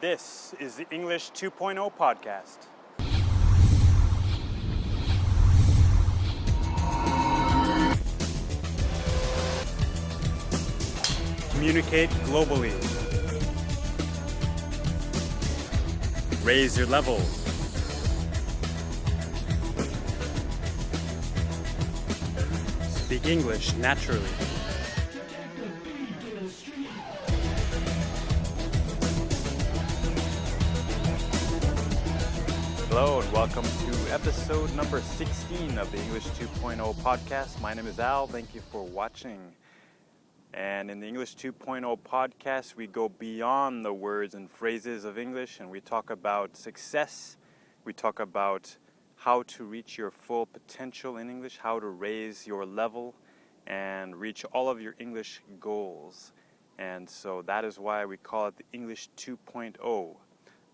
This is the English 2.0 podcast. Communicate globally. Raise your level. Speak English naturally. Hello and welcome to episode number 16 of the English 2.0 podcast. My name is Al. Thank you for watching. And in the English 2.0 podcast, we go beyond the words and phrases of English and we talk about success. We talk about how to reach your full potential in English, how to raise your level and reach all of your English goals. And so that is why we call it the English 2.0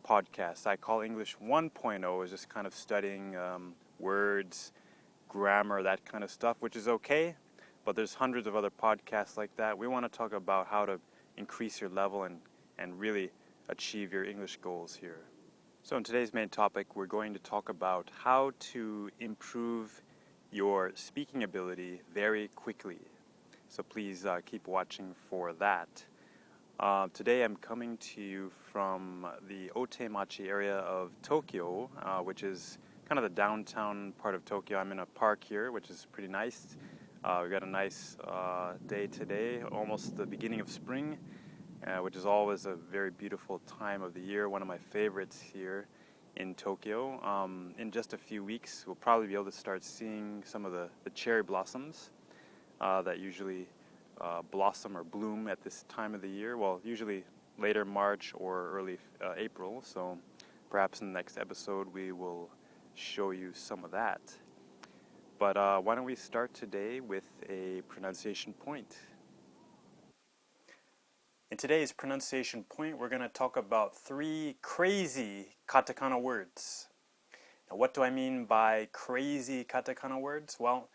podcast. I call English 1.0 is just kind of studying words, grammar, that kind of stuff, which is okay. But there's hundreds of other podcasts like that. We want to talk about how to increase your level and really achieve your English goals here. So in today's main topic, we're going to talk about how to improve your speaking ability very quickly. So please keep watching for that. Today I'm coming to you from the Otemachi area of Tokyo, which is kind of the downtown part of Tokyo. I'm in a park here, which is pretty nice. We got a nice day today, almost the beginning of spring, which is always a very beautiful time of the year, one of my favorites here in Tokyo. In just a few weeks, we'll probably be able to start seeing some of the cherry blossoms that usually blossom or bloom at this time of the year. Well, usually later March or early April, so perhaps in the next episode we will show you some of that. But why don't we start today with a pronunciation point. In today's pronunciation point, we're going to talk about 3 crazy katakana words. Now, what do I mean by crazy katakana words? Well,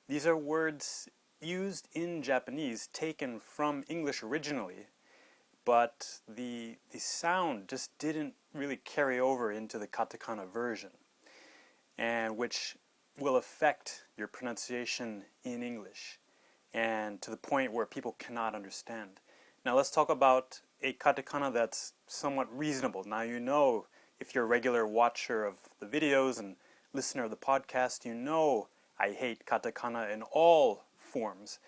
these are words used in Japanese, taken from English originally, but the sound just didn't really carry over into the katakana version, and which will affect your pronunciation in English, and to the point where people cannot understand. Now let's talk about a katakana that's somewhat reasonable. Now you know, if you're a regular watcher of the videos and listener of the podcast, you know I hate katakana in all forms.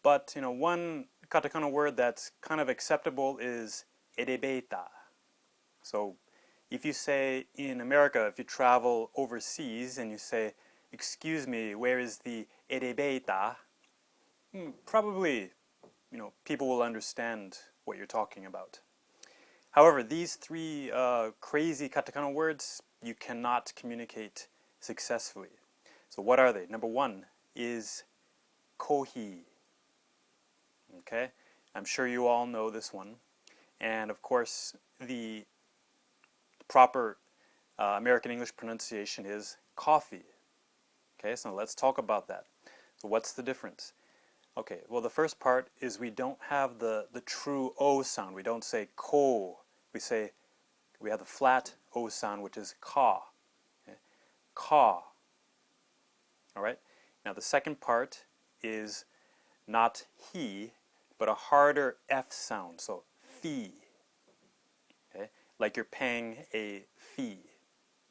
But one katakana word that's kind of acceptable is elevator. So if you say in America, if you travel overseas and you say, "Excuse me, where is the elevator?" Probably, people will understand what you're talking about. However, these 3 crazy katakana words you cannot communicate successfully. So what are they? Number 1 is kohi. Okay, I'm sure you all know this one. And of course, the proper American English pronunciation is coffee. Okay, so let's talk about that. So what's the difference? Okay, well the first part is we don't have the true O sound. We don't say ko. We have the flat O sound, which is ka. Okay? Ka. Alright? Now the second part is not he, but a harder F sound. So fee. Okay? Like you're paying a fee,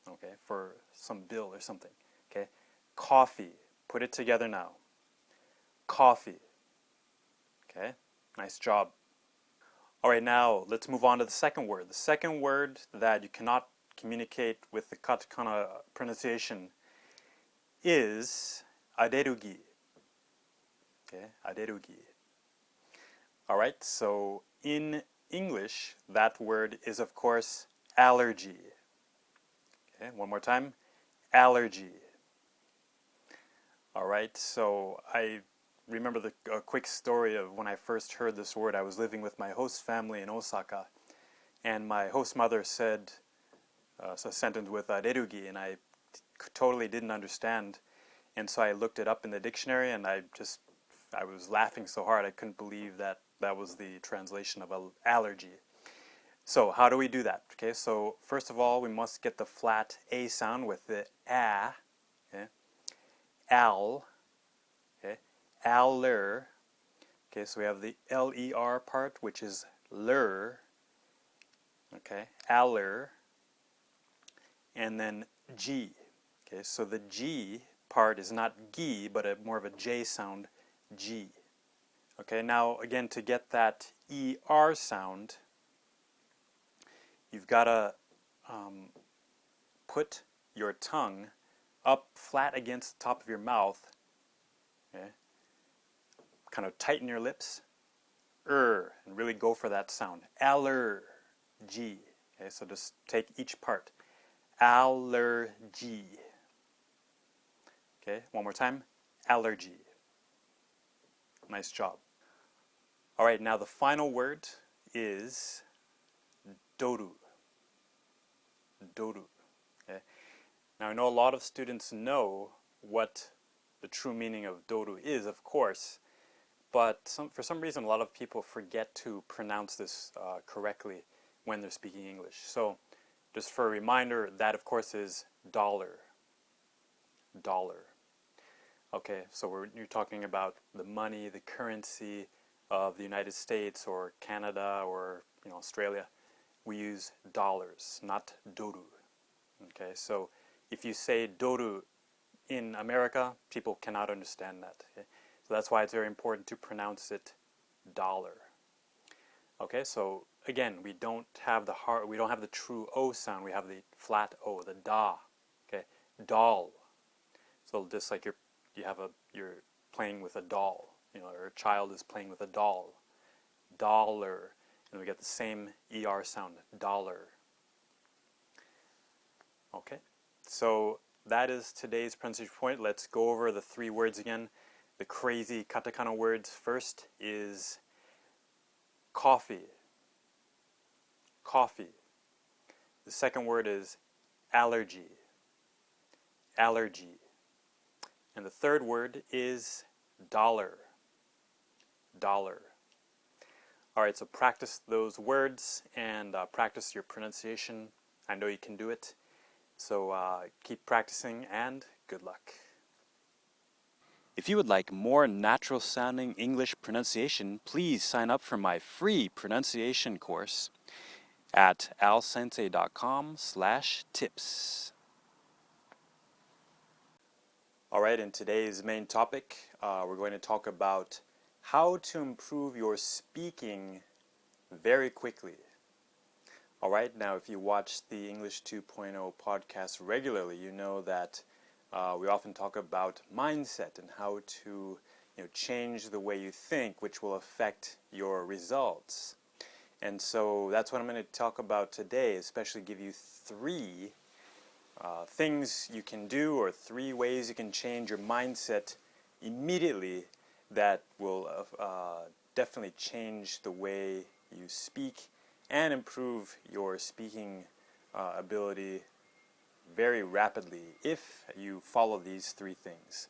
okay, for some bill or something. Okay? Coffee. Put it together now. Coffee. Okay? Nice job. Alright, now let's move on to the second word. The second word that you cannot communicate with the katakana pronunciation is aderugi. Okay? Aderugi. Alright, so in English, that word is of course allergy. Okay, one more time. Allergy. Alright, so I remember a quick story of when I first heard this word. I was living with my host family in Osaka, and my host mother said a sentence with aderugi, and I totally didn't understand. And so I looked it up in the dictionary, and I was laughing so hard I couldn't believe that was the translation of allergy. So how do we do that? Okay, so first of all, we must get the flat A sound with the A. Okay? Al. Okay? Aller. Okay, so we have the L-E-R part, which is ler. Okay, aller. And then G. Okay, so the G part is not G, but more of a J sound, G. Okay, now again, to get that ER sound, you've got to put your tongue up flat against the top of your mouth. Okay, kind of tighten your lips, and really go for that sound. Allergy. Okay, so just take each part. Allergy. Okay, one more time. Allergy. Nice job. All right, now the final word is doru. Doru. Okay. Now I know a lot of students know what the true meaning of doru is, of course, but for some reason a lot of people forget to pronounce this correctly when they're speaking English. So just for a reminder, that of course is dollar. Dollar. Okay, so you're talking about the money, the currency of the United States or Canada or Australia. We use dollars, not doru. Okay, so if you say doru in America, people cannot understand that. Okay? So that's why it's very important to pronounce it dollar. Okay, so again, we don't have the true O sound. We have the flat O, the da. Okay, doll. So just like you're playing with a doll, or a child is playing with a doll. Dollar, and we get the same ER sound, dollar. Okay, so that is today's pronunciation point. Let's go over the three words again. The crazy katakana words. First is coffee. Coffee. The second word is allergy. Allergy. And the third word is dollar. Dollar. All right, so practice those words and practice your pronunciation. I know you can do it. So keep practicing and good luck. If you would like more natural sounding English pronunciation, please sign up for my free pronunciation course at alsensei.com/tips. All right, in today's main topic, we're going to talk about how to improve your speaking very quickly. All right, now if you watch the English 2.0 podcast regularly, you know that we often talk about mindset and how to change the way you think, which will affect your results. And so that's what I'm going to talk about today, especially give you three things you can do or three ways you can change your mindset immediately that will definitely change the way you speak and improve your speaking ability very rapidly if you follow these three things.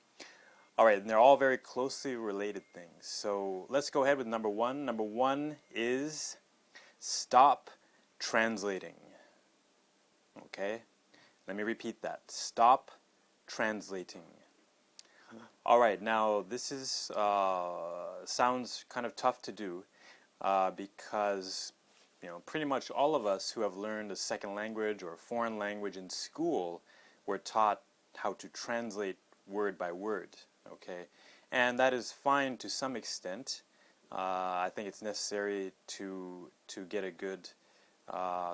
All right, and they're all very closely related things. So let's go ahead with number one. Number one is stop translating. Okay, let me repeat that. Stop translating. All right, now this is sounds kind of tough to do because pretty much all of us who have learned a second language or a foreign language in school were taught how to translate word by word, okay? And that is fine to some extent. I think it's necessary to get a good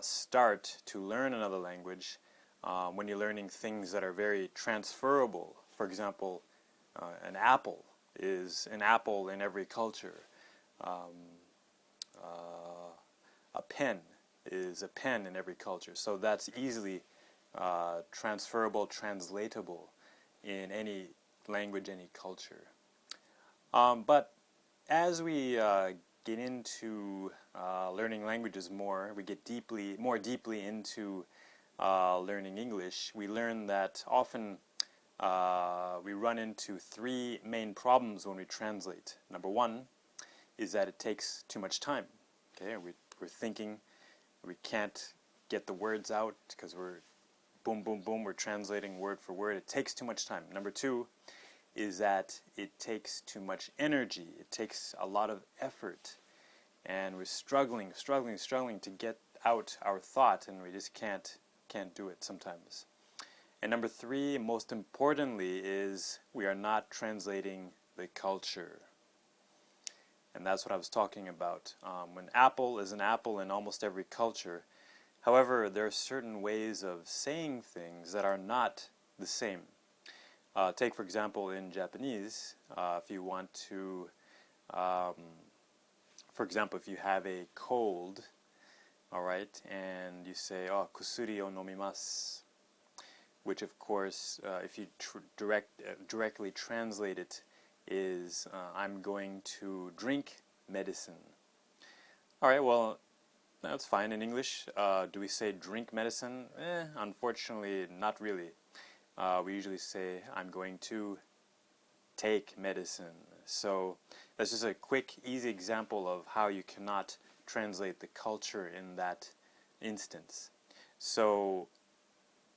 start to learn another language when you're learning things that are very transferable. For example, an apple is an apple in every culture. A pen is a pen in every culture. So that's easily transferable, translatable in any language, any culture. But as we get into learning languages more, we get more deeply into learning English, we learn that often we run into three main problems when we translate. Number one is that it takes too much time. Okay, we're thinking, We can't get the words out because we're boom, boom, boom, we're translating word for word. It takes too much time. Number two is that it takes too much energy. It takes a lot of effort. And we're struggling to get out our thought, and we just can't do it sometimes. And number three, most importantly, is we are not translating the culture. And that's what I was talking about. When apple is an apple in almost every culture, however, there are certain ways of saying things that are not the same. Take, for example, in Japanese, if you want to, for example, if you have a cold, all right, and you say, "Oh, kusuri o nomimasu," which, of course, if you directly translate it, is I'm going to drink medicine. All right, well, that's fine in English. Do we say drink medicine? Unfortunately, not really. We usually say I'm going to take medicine. So that's just a quick, easy example of how you cannot translate the culture in that instance. So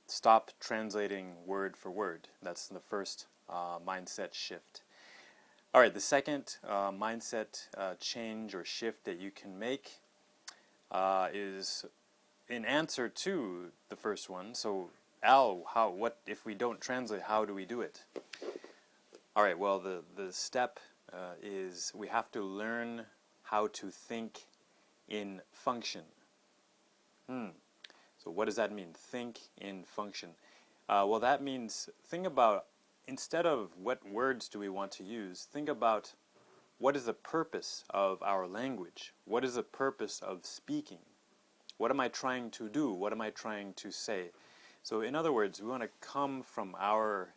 stop translating word for word. That's the first mindset shift. All right, the second mindset change or shift that you can make is in answer to the first one. So, Al, what if we don't translate? How do we do it? All right. Well, the step is we have to learn how to think in function. So, what does that mean? Think in function. Well, that means think about, instead of what words do we want to use, think about what is the purpose of our language? What is the purpose of speaking? What am I trying to do? What am I trying to say? So in other words, we want to come from our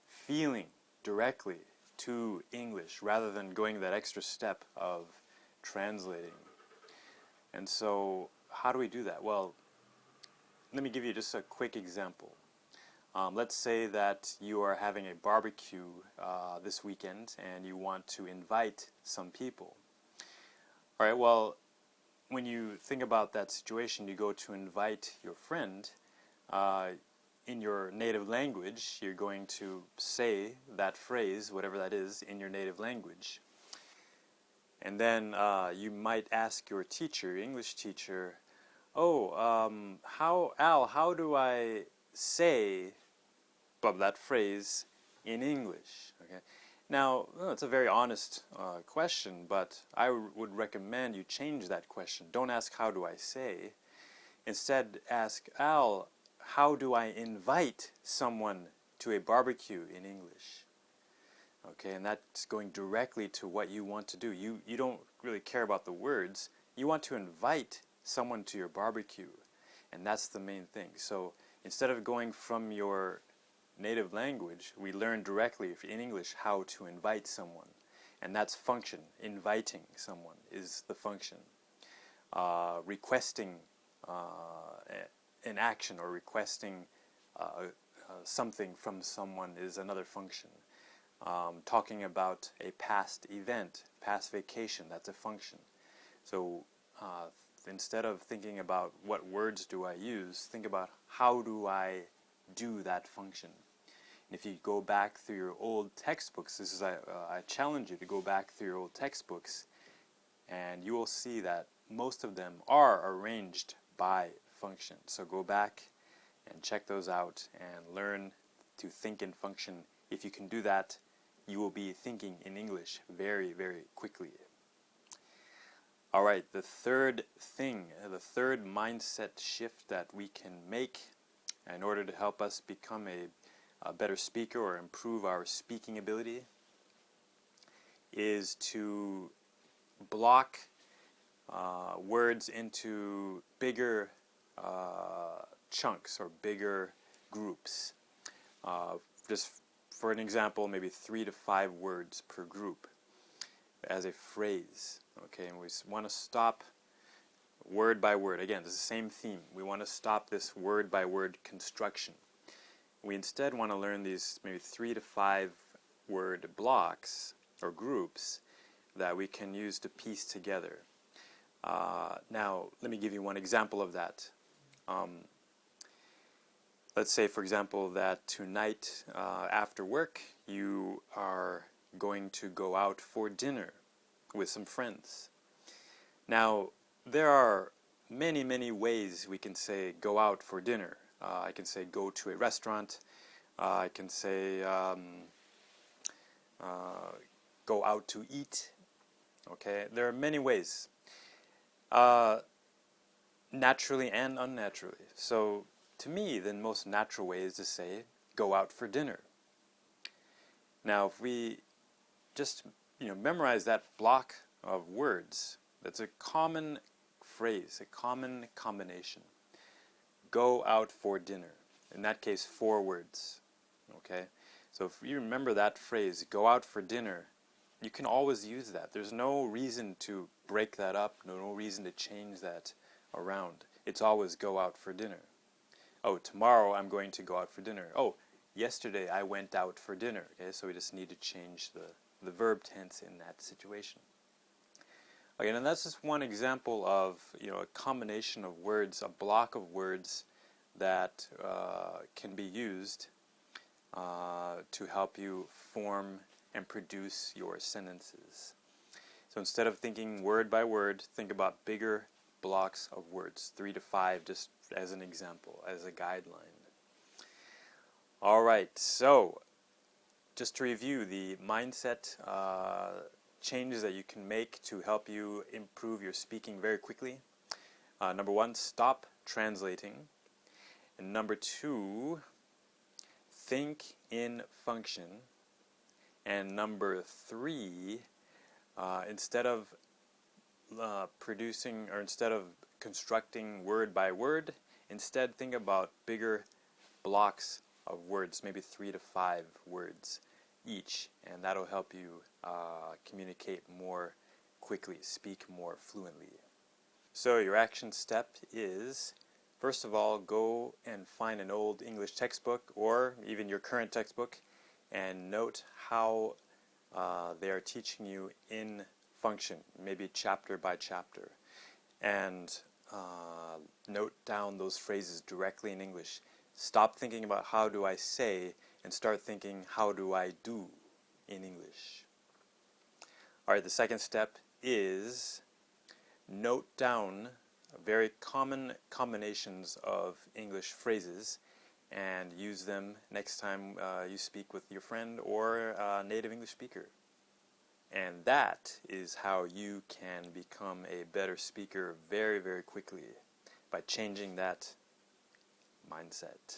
feeling directly to English rather than going that extra step of translating. And so how do we do that? Well, let me give you just a quick example. Let's say that you are having a barbecue this weekend and you want to invite some people. All right, well, when you think about that situation, you go to invite your friend. In your native language, you're going to say that phrase, whatever that is, in your native language. And then you might ask your teacher, your English teacher, how do I say that phrase in English? Okay. Now, it's a very honest question, but I would recommend you change that question. Don't ask, how do I say? Instead, ask, Al, how do I invite someone to a barbecue in English? Okay, and that's going directly to what you want to do. You don't really care about the words. You want to invite someone to your barbecue, and that's the main thing. So instead of going from your native language, we learn directly in English how to invite someone, and that's function. Inviting someone is the function. Requesting an action or requesting something from someone is another function. Talking about a past event, past vacation, that's a function. So instead of thinking about what words do I use, think about how do I do that function. And if you go back through your old textbooks, I challenge you to go back through your old textbooks, and you will see that most of them are arranged by function. So go back and check those out and learn to think in function. If you can do that, you will be thinking in English very, very quickly. All right, the third mindset shift that we can make in order to help us become a better speaker or improve our speaking ability is to block words into bigger chunks or bigger groups. Just for an example, maybe 3 to 5 words per group as a phrase. Okay, and we want to stop word by word. Again, it's the same theme. We want to stop this word by word construction. We instead want to learn these maybe 3 to 5 word blocks or groups that we can use to piece together. Now, let me give you one example of that. Let's say, for example, that tonight after work you are going to go out for dinner with some friends. Now, there are many ways we can say go out for dinner. I can say go to a restaurant. I can say go out to eat. Okay, there are many ways, naturally and unnaturally. So to me, the most natural way is to say go out for dinner. Now, if we just memorize that block of words, that's a common phrase, a common combination. Go out for dinner. In that case, 4 words. Okay, so if you remember that phrase, go out for dinner, you can always use that. There's no reason to break that up, no reason to change that around. It's always go out for dinner. Oh, tomorrow I'm going to go out for dinner. Oh, yesterday I went out for dinner. Okay, so we just need to change the verb tense in that situation. Okay, and that's just one example of a combination of words, a block of words that can be used to help you form and produce your sentences. So instead of thinking word by word, think about bigger blocks of words, 3 to 5, just as an example, as a guideline. All right, so just to review the mindset changes that you can make to help you improve your speaking very quickly. Number 1, stop translating. And number 2, think in function. And number 3, instead of instead of constructing word by word, instead think about bigger blocks of words, maybe 3 to 5 words each, and that'll help you communicate more quickly, speak more fluently. So your action step is, first of all, go and find an old English textbook or even your current textbook and note how they are teaching you in function, maybe chapter by chapter, and note down those phrases directly in English. Stop thinking about how do I say and start thinking how do I do in English. All right, the second step is note down very common combinations of English phrases and use them next time you speak with your friend or a native English speaker. And that is how you can become a better speaker very, very quickly, by changing that mindset.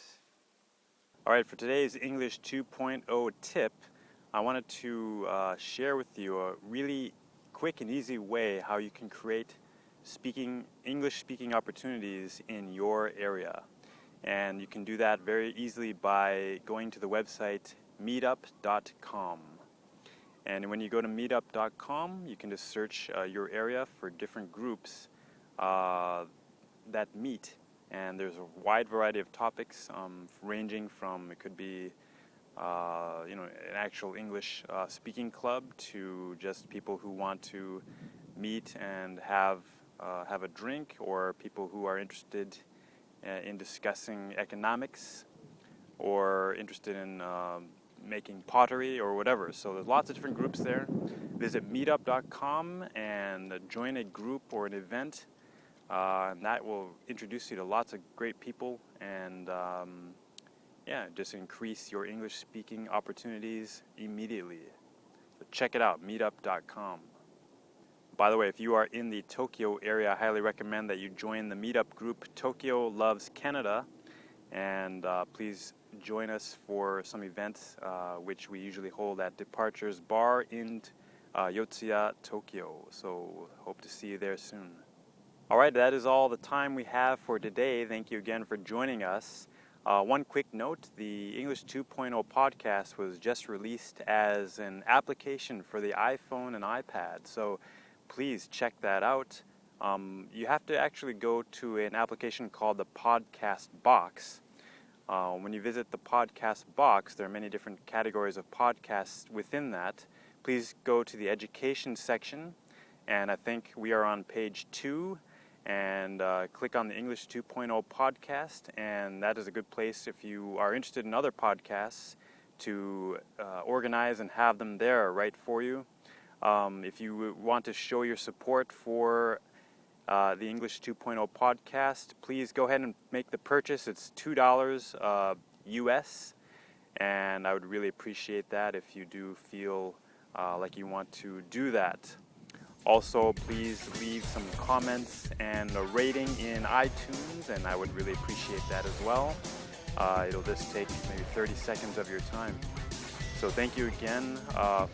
All right, for today's English 2.0 tip, I wanted to share with you a really quick and easy way how you can create English speaking opportunities in your area. And you can do that very easily by going to the website meetup.com. And when you go to meetup.com, you can just search your area for different groups that meet. And there's a wide variety of topics, ranging from, it could be an actual English speaking club to just people who want to meet and have a drink, or people who are interested in discussing economics, or interested in making pottery or whatever. So there's lots of different groups there. Visit meetup.com and join a group or an event, and that will introduce you to lots of great people and just increase your English speaking opportunities immediately. So check it out, meetup.com. By the way, if you are in the Tokyo area, I highly recommend that you join the meetup group Tokyo Loves Canada, and please join us for some events which we usually hold at Departures Bar in Yotsuya, Tokyo. So hope to see you there soon. All right, that is all the time we have for today. Thank you again for joining us. One quick note, the English 2.0 podcast was just released as an application for the iPhone and iPad, so please check that out. You have to actually go to an application called the Podcast Box. When you visit the Podcast Box, there are many different categories of podcasts within that. Please go to the education section and I think we are on page 2, and click on the English 2.0 podcast, and that is a good place if you are interested in other podcasts to organize and have them there right for you. If you want to show your support for the English 2.0 podcast, please go ahead and make the purchase. It's $2 US, and I would really appreciate that if you do feel like you want to do that. Also, please leave some comments and a rating in iTunes, and I would really appreciate that as well. It'll just take maybe 30 seconds of your time. So thank you again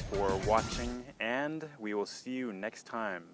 for watching, and we will see you next time.